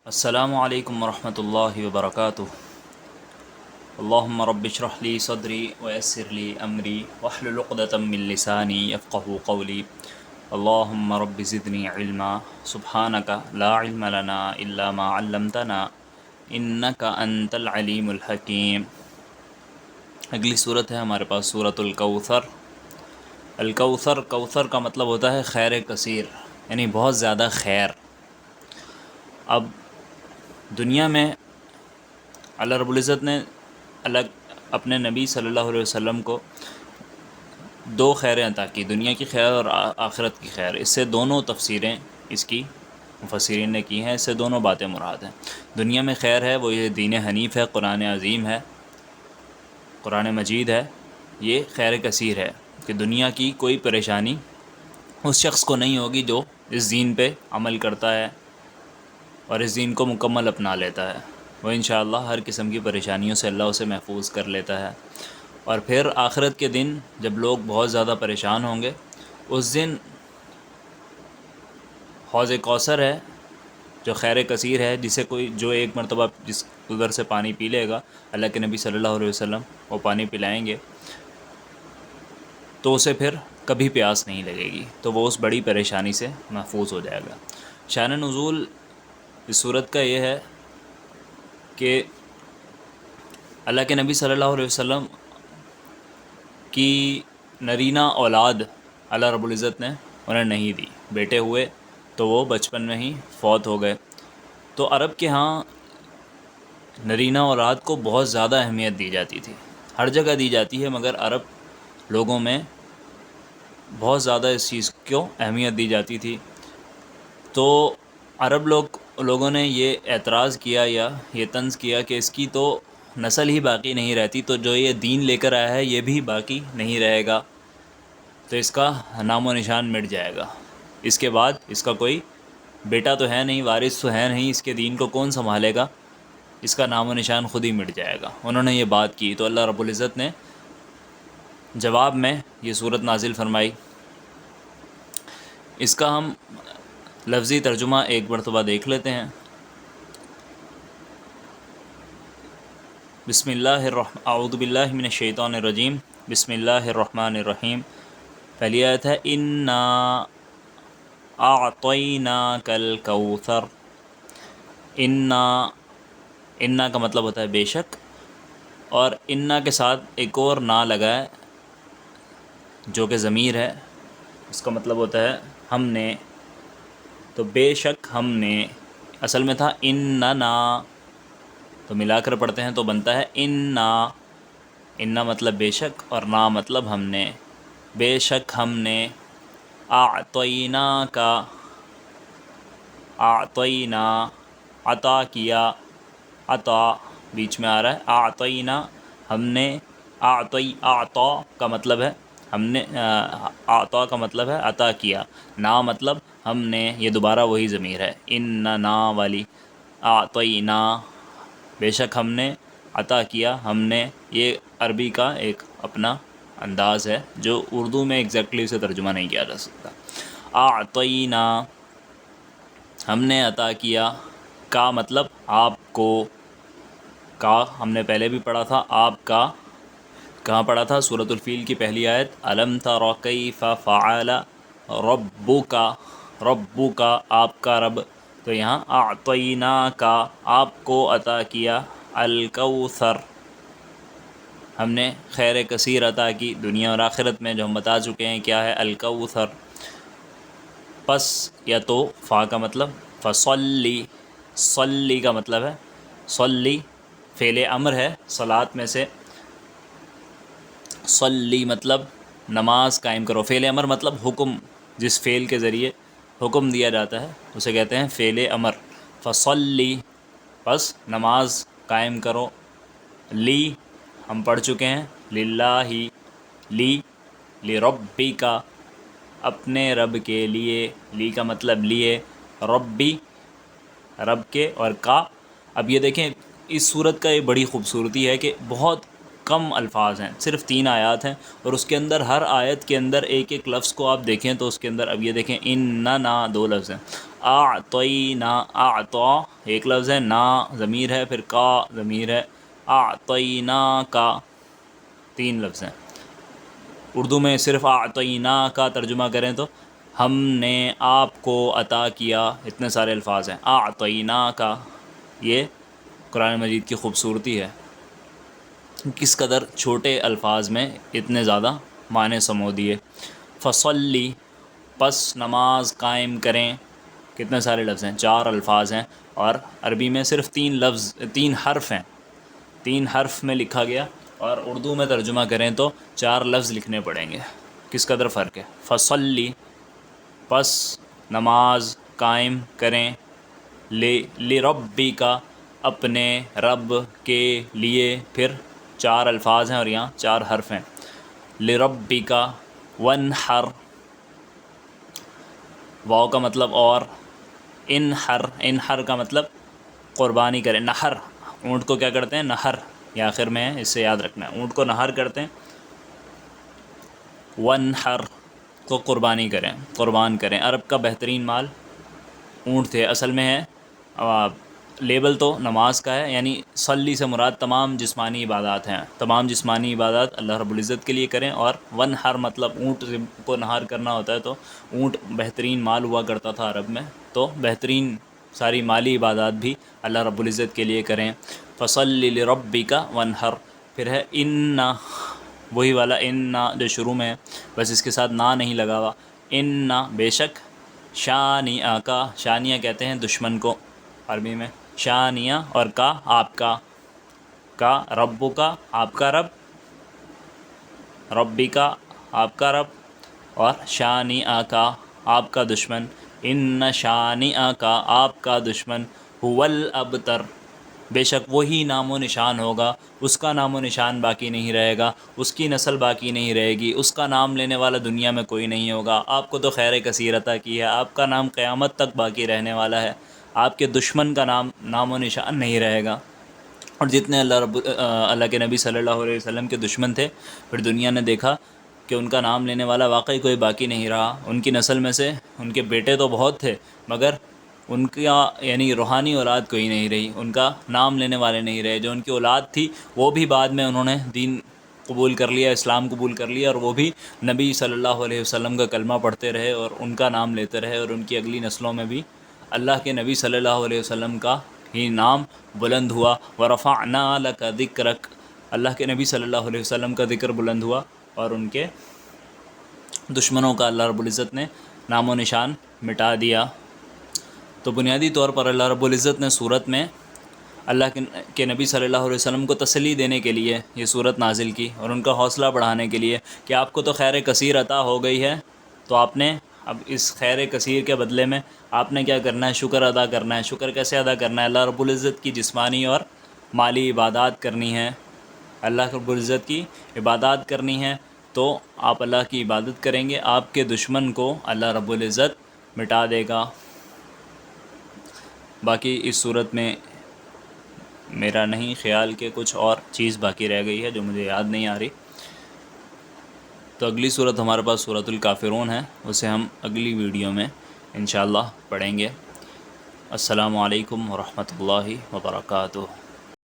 السلام علیکم ورحمۃ اللہ وبرکاتہ۔ اللہم رب اشرح لی صدری ویسر لی امری واحلل عقدۃ من لسانی یفقہوا قولی۔ اللہم رب زدنی علما سبحانک لا علم لنا الا ما علمتنا انک انت العلیم الحکیم۔ اگلی صورت ہے ہمارے پاس سورۃ الکوثر۔ الکوثر، کوثر کا مطلب ہوتا ہے خیر کثیر، یعنی بہت زیادہ خیر۔ اب دنیا میں اللہ رب العزت نے اپنے نبی صلی اللہ علیہ وسلم کو دو خیریں عطا کی، دنیا کی خیر اور آخرت کی خیر۔ اس سے دونوں تفسیریں اس کی مفسرین نے کی ہیں، اس سے دونوں باتیں مراد ہیں۔ دنیا میں خیر ہے وہ یہ دین حنیف ہے، قرآن عظیم ہے، قرآن مجید ہے، یہ خیر کثیر ہے کہ دنیا کی کوئی پریشانی اس شخص کو نہیں ہوگی جو اس دین پہ عمل کرتا ہے اور اس دین کو مکمل اپنا لیتا ہے۔ وہ انشاءاللہ ہر قسم کی پریشانیوں سے اللہ اسے محفوظ کر لیتا ہے۔ اور پھر آخرت کے دن جب لوگ بہت زیادہ پریشان ہوں گے، اس دن حوض کوثر ہے جو خیر کثیر ہے، جو ایک مرتبہ جس ادھر سے پانی پی لے گا، اللہ کے نبی صلی اللہ علیہ وسلم وہ پانی پلائیں گے تو اسے پھر کبھی پیاس نہیں لگے گی، تو وہ اس بڑی پریشانی سے محفوظ ہو جائے گا۔ شان نزول اس صورت کا یہ ہے کہ اللہ کے نبی صلی اللہ علیہ وسلم کی نرینہ اولاد اللہ رب العزت نے انہیں نہیں دی، بیٹے ہوئے تو وہ بچپن میں ہی فوت ہو گئے۔ تو عرب کے ہاں نرینہ اولاد کو بہت زیادہ اہمیت دی جاتی تھی، ہر جگہ دی جاتی ہے، مگر عرب لوگوں میں بہت زیادہ اس چیز کو اہمیت دی جاتی تھی۔ تو عرب لوگوں نے یہ اعتراض کیا یا یہ طنز کیا کہ اس کی تو نسل ہی باقی نہیں رہتی، تو جو یہ دین لے کر آیا ہے یہ بھی باقی نہیں رہے گا، تو اس کا نام و نشان مٹ جائے گا۔ اس کے بعد اس کا کوئی بیٹا تو ہے نہیں، وارث تو ہے نہیں، اس کے دین کو کون سنبھالے گا، اس کا نام و نشان خود ہی مٹ جائے گا۔ انہوں نے یہ بات کی تو اللہ رب العزت نے جواب میں یہ صورت نازل فرمائی۔ اس کا ہم لفظی ترجمہ ایک مرتبہ دیکھ لیتے ہیں۔ اعوذ باللہ من الشیطان الرجیم، بسم اللہ الرحمن الرحیم۔ پہلی آیت ہے انا اعطیناک الکوثر۔ انا کا مطلب ہوتا ہے بے شک، اور انا کے ساتھ ایک اور نا لگا ہے جو کہ ضمیر ہے، اس کا مطلب ہوتا ہے ہم نے، تو بے شک ہم نے، اصل میں تھا اننا، تو ملا کر پڑھتے ہیں تو بنتا ہے انا مطلب بے شک اور نا مطلب ہم نے۔ بے شک ہم نے اعطینا عطا کیا، عطا بیچ میں آ رہا ہے، اعطینا ہم نے، اعطا کا مطلب ہے ہم نے، اعطا کا مطلب ہے عطا کیا، نا مطلب ہم نے، یہ دوبارہ وہی ضمیر ہے نا والی، اعطینا بے شک ہم نے، عطا کیا ہم نے، یہ عربی کا ایک اپنا انداز ہے جو اردو میں ایگزیکٹلی اسے ترجمہ نہیں کیا جا سکتا۔ اعطینا ہم نے عطا کیا، کا مطلب آپ کو، کا ہم نے پہلے بھی پڑھا تھا، آپ کا کہاں پڑھا تھا؟ سورۃ الفیل کی پہلی آیت، الم تر کیف فعل ربک، ربک آپ کا رب، تو یہاں اعطیناک آپ کو عطا کیا، الکوثر ہم نے خیر کثیر عطا کی دنیا اور آخرت میں، جو ہم بتا چکے ہیں کیا ہے الکوثر۔ پس یا تو فا کا مطلب فصلی، صلی کا مطلب ہے صلی، فعل امر ہے صلاۃ میں سے، صلی مطلب نماز قائم کرو، فعل امر مطلب حکم، جس فعل کے ذریعے حکم دیا جاتا ہے اسے کہتے ہیں فعل امر۔ فصلی پس نماز قائم کرو، لی ہم پڑھ چکے ہیں للہ، لی لربک اپنے رب کے لیے، لی کا مطلب لیے، ربی رب کے، اور کا۔ اب یہ دیکھیں اس صورت کا یہ بڑی خوبصورتی ہے کہ بہت کم الفاظ ہیں، صرف 3 آیات ہیں، اور اس کے اندر ہر آیت کے اندر ایک ایک لفظ کو آپ دیکھیں تو اس کے اندر، اب یہ دیکھیں اننا 2 لفظ ہیں، اعطینا، اعطا ایک لفظ ہے، نا ضمیر ہے، پھر کا ضمیر ہے، اعطینا کا تین لفظ ہیں۔ اردو میں صرف اعطینا کا ترجمہ کریں تو ہم نے آپ کو عطا کیا، اتنے سارے الفاظ ہیں۔ اعطینا کا، یہ قرآن مجید کی خوبصورتی ہے، کس قدر چھوٹے الفاظ میں اتنے زیادہ معنی سمو دیے۔ فصلی، پس نماز قائم کریں، کتنے سارے لفظ ہیں، چار الفاظ ہیں، اور عربی میں صرف تین حرف ہیں، تین حرف میں لکھا گیا، اور اردو میں ترجمہ کریں تو چار لفظ لکھنے پڑیں گے، کس قدر فرق ہے۔ فصلی، پس نماز قائم کریں، لربک، اپنے رب کے لیے، پھر چار الفاظ ہیں اور یہاں چار حرف ہیں۔ لربک، وانحر، واو کا مطلب اور، انحر کا مطلب قربانی کریں، نحر، اونٹ کو کیا کرتے ہیں، نحر، یہ آخر میں ہے، اس سے یاد رکھنا ہے، اونٹ کو نحر کرتے ہیں۔ وانحر کو قربانی کریں، قربان کریں، عرب کا بہترین مال اونٹ تھے، اصل میں ہے لیبل تو نماز کا ہے، یعنی صلی سے مراد تمام جسمانی عبادات ہیں، تمام جسمانی عبادات اللہ رب العزت کے لیے کریں، اور وانحر مطلب اونٹ کو نہار کرنا ہوتا ہے، تو اونٹ بہترین مال ہوا کرتا تھا عرب میں، تو بہترین ساری مالی عبادات بھی اللہ رب العزت کے لیے کریں۔ فصلی لربک وانحر، پھر ہے ان، وہی والا ان جو شروع میں ہے، بس اس کے ساتھ نا نہیں لگا ہوا، ان بے شک، شانیہ کا، شانیہ کہتے ہیں دشمن کو عربی میں، شانیہ، اور کا آپ کا ربو کا آپ کا رب، ربی کا آپ کا رب، اور شانیہ کا آپ کا دشمن، ان شانیہ کا آپ کا دشمن، هو الابتر، بے شک وہی نام و نشان ہوگا، اس کا نام و نشان باقی نہیں رہے گا، اس کی نسل باقی نہیں رہے گی، اس کا نام لینے والا دنیا میں کوئی نہیں ہوگا۔ آپ کو تو خیر کثیر عطا کی ہے، آپ کا نام قیامت تک باقی رہنے والا ہے، آپ کے دشمن کا نام و نشان نہیں رہے گا۔ اور جتنے اللہ کے نبی صلی اللہ علیہ وسلم کے دشمن تھے، پھر دنیا نے دیکھا کہ ان کا نام لینے والا واقعی کوئی باقی نہیں رہا، ان کی نسل میں سے ان کے بیٹے تو بہت تھے، مگر ان کا یعنی روحانی اولاد کوئی نہیں رہی، ان کا نام لینے والے نہیں رہے، جو ان کی اولاد تھی وہ بھی بعد میں انہوں نے دین قبول کر لیا، اسلام قبول کر لیا، اور وہ بھی نبی صلی اللہ علیہ وسلم کا کلمہ پڑھتے رہے اور ان کا نام لیتے رہے، اور ان کی اگلی نسلوں میں بھی اللہ کے نبی صلی اللہ علیہ وسلم کا ہی نام بلند ہوا۔ وَرَفَعْنَا لَكَ ذِكْرَكَ، اللہ کے نبی صلی اللہ علیہ وسلم کا ذکر بلند ہوا، اور ان کے دشمنوں کا اللہ رب العزت نے نام و نشان مٹا دیا۔ تو بنیادی طور پر اللہ رب العزت نے صورت میں اللہ کے نبی صلی اللہ علیہ وسلم کو تسلی دینے کے لیے یہ صورت نازل کی، اور ان کا حوصلہ بڑھانے کے لیے کہ آپ کو تو خیر کثیر عطا ہو گئی ہے، تو آپ نے اب اس خیر کثیر کے بدلے میں آپ نے کیا کرنا ہے، شکر ادا کرنا ہے۔ شکر کیسے ادا کرنا ہے، اللہ رب العزت کی جسمانی اور مالی عبادات کرنی ہے، اللہ رب العزت کی عبادات کرنی ہے، تو آپ اللہ کی عبادت کریں گے، آپ کے دشمن کو اللہ رب العزت مٹا دے گا۔ باقی اس صورت میں میرا نہیں خیال کہ کچھ اور چیز باقی رہ گئی ہے جو مجھے یاد نہیں آ رہی، تو اگلی صورت ہمارے پاس سورۃ الکافرون ہے، اسے ہم اگلی ویڈیو میں انشاءاللہ پڑھیں گے۔ السلام علیکم ورحمۃ اللہ وبرکاتہ۔